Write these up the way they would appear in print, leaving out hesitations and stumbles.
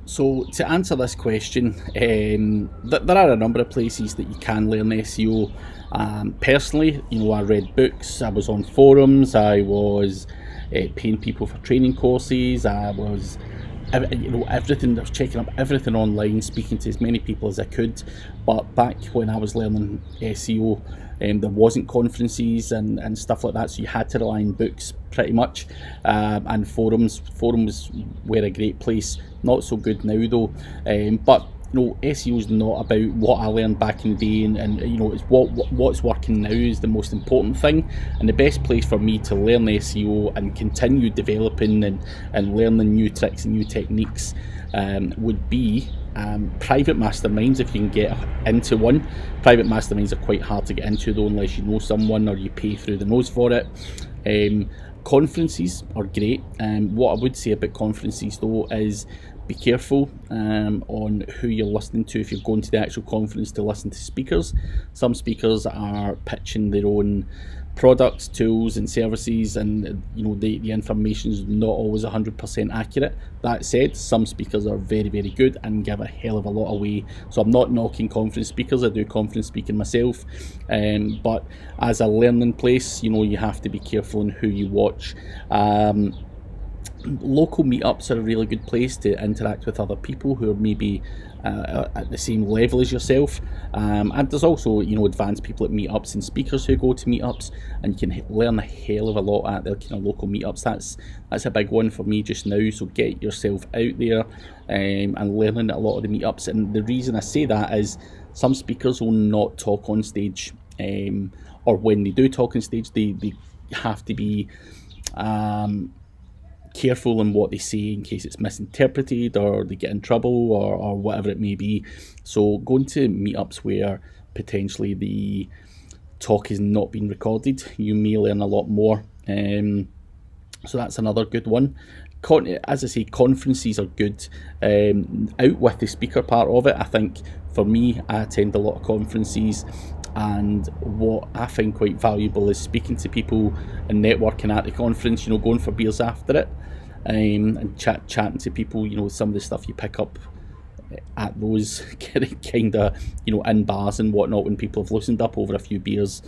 So to answer this question, there are a number of places that you can learn SEO. Personally, I read books, I was on forums, I was paying people for training courses, I was, everything. I was checking up everything online, speaking to as many people as I could. But back when I was learning SEO, there wasn't conferences and stuff like that, so you had to rely on books pretty much, and forums. Forums were a great place. Not so good now though, but SEO is not about what I learned back in the day, and it's what's working now is the most important thing. And the best place for me to learn SEO and continue developing and learning new tricks and new techniques would be private masterminds, if you can get into one. Private masterminds are quite hard to get into though, unless you know someone or you pay through the nose for it. Conferences are great. What I would say about conferences though is be careful on who you're listening to. If you're going to the actual conference to listen to speakers, some speakers are pitching their own products, tools and services, and the information is not always 100% accurate. That said, some speakers are very, very good and give a hell of a lot away. So I'm not knocking conference speakers, I do conference speaking myself, but as a learning place, you have to be careful on who you watch. Local meetups are a really good place to interact with other people who are maybe at the same level as yourself, and there's also advanced people at meetups and speakers who go to meetups, and you can learn a hell of a lot at their kind of local meetups. That's a big one for me just now. So get yourself out there and learning at a lot of the meetups. And the reason I say that is some speakers will not talk on stage, or when they do talk on stage, they have to be careful in what they say in case it's misinterpreted or they get in trouble or whatever it may be. So going to meetups where potentially the talk is not being recorded, you may learn a lot more. So that's another good one. As I say, conferences are good. Out with the speaker part of it, I think for me, I attend a lot of conferences, and what I find quite valuable is speaking to people and networking at the conference, going for beers after it, and chatting to people, some of the stuff you pick up at those kind of, in bars and whatnot when people have loosened up over a few beers.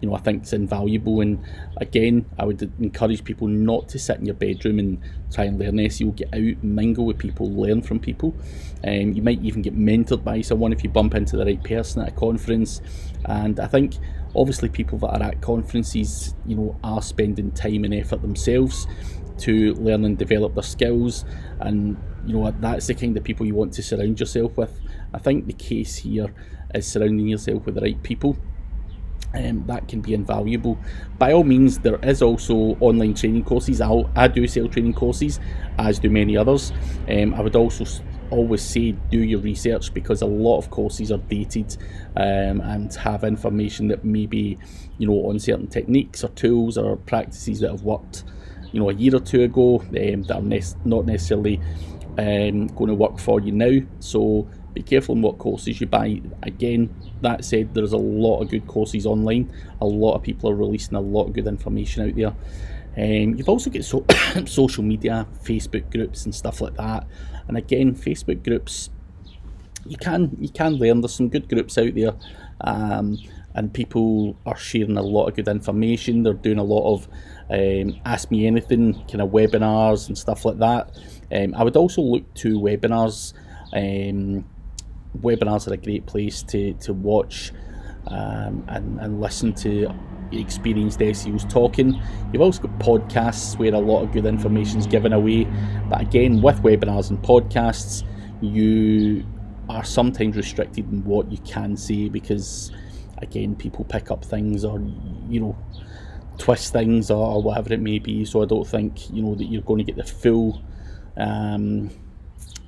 I think it's invaluable. And again, I would encourage people not to sit in your bedroom and try and learn SEO. Get out, mingle with people, learn from people. You might even get mentored by someone if you bump into the right person at a conference. And I think obviously people that are at conferences, are spending time and effort themselves to learn and develop their skills, and that's the kind of people you want to surround yourself with. I think the case here is surrounding yourself with the right people. That can be invaluable. By all means, there is also online training courses. I do sell training courses, as do many others. I would also always say do your research, because a lot of courses are dated and have information that may be on certain techniques or tools or practices that have worked a year or two ago, that are not necessarily going to work for you now. So be careful in what courses you buy. Again, that said, there's a lot of good courses online. A lot of people are releasing a lot of good information out there. You've also got social media, Facebook groups and stuff like that. And again, Facebook groups, you can learn. There's some good groups out there, and people are sharing a lot of good information. They're doing a lot of ask me anything kind of webinars and stuff like that. I would also look to webinars. Webinars are a great place to watch and listen to experienced SEOs talking. You've also got podcasts where a lot of good information is given away. But again, with webinars and podcasts, you are sometimes restricted in what you can say, because again, people pick up things or twist things or whatever it may be. So I don't think that you're going to get the full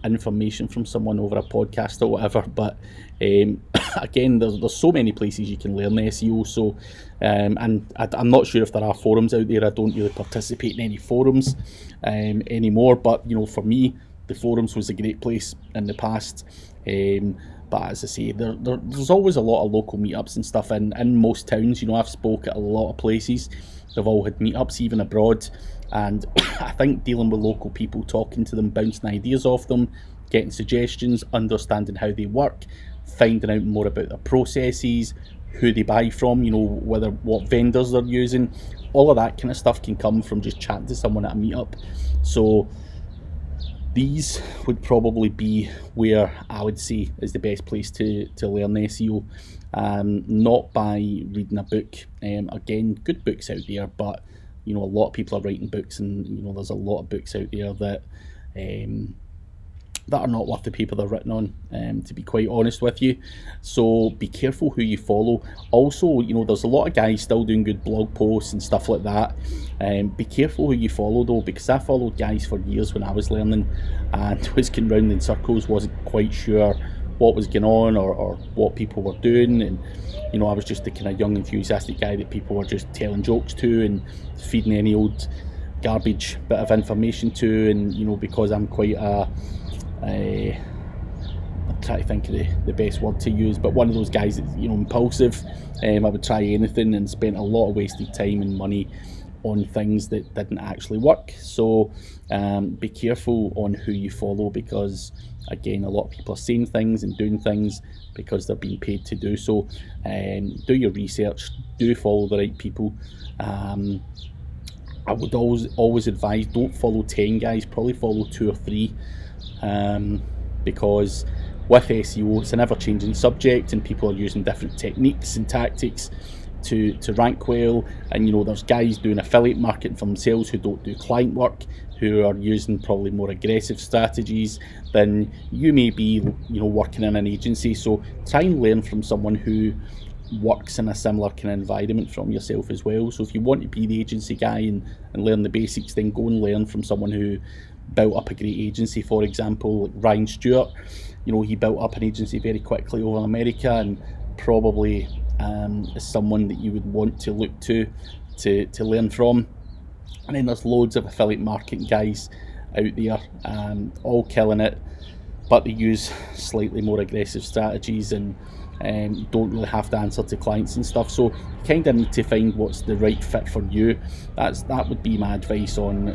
information from someone over a podcast or whatever. But again, there's so many places you can learn SEO. So and I'm not sure if there are forums out there. I don't really participate in any forums anymore, but for me, the forums was a great place in the past. But as I say, there's always a lot of local meetups and stuff in most towns. I've spoke at a lot of places. They've all had meetups, even abroad. And I think dealing with local people, talking to them, bouncing ideas off them, getting suggestions, understanding how they work, finding out more about their processes, who they buy from, whether what vendors they're using. All of that kind of stuff can come from just chatting to someone at a meetup. So these would probably be where I would say is the best place to learn SEO. Not by reading a book. Again, good books out there, but a lot of people are writing books, and there's a lot of books out there that that are not worth the paper they're written on, to be quite honest with you. So be careful who you follow. Also, there's a lot of guys still doing good blog posts and stuff like that. Be careful who you follow though, because I followed guys for years when I was learning and was going round in circles, wasn't quite sure what was going on or what people were doing, and I was just the kind of young enthusiastic guy that people were just telling jokes to and feeding any old garbage bit of information to. And because I'm quite I'm trying to think of the best word to use, but one of those guys that's impulsive. I would try anything and spent a lot of wasted time and money on things that didn't actually work. So be careful on who you follow, because again, a lot of people are saying things and doing things because they're being paid to do so. Do your research, do follow the right people. I would always advise, don't follow 10 guys, probably follow 2 or 3, because with SEO it's an ever-changing subject and people are using different techniques and tactics to rank well. And there's guys doing affiliate marketing for themselves who don't do client work, who are using probably more aggressive strategies than you may be working in an agency. So try and learn from someone who works in a similar kind of environment from yourself as well. So if you want to be the agency guy and learn the basics, then go and learn from someone who built up a great agency. For example, like Ryan Stewart, he built up an agency very quickly over in America, and probably is someone that you would want to look to learn from. And then there's loads of affiliate marketing guys out there, all killing it, but they use slightly more aggressive strategies and don't really have to answer to clients and stuff. So you kind of need to find what's the right fit for you. That would be my advice on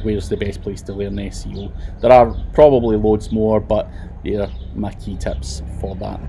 where's the best place to learn SEO. There are probably loads more, but they're my key tips for that.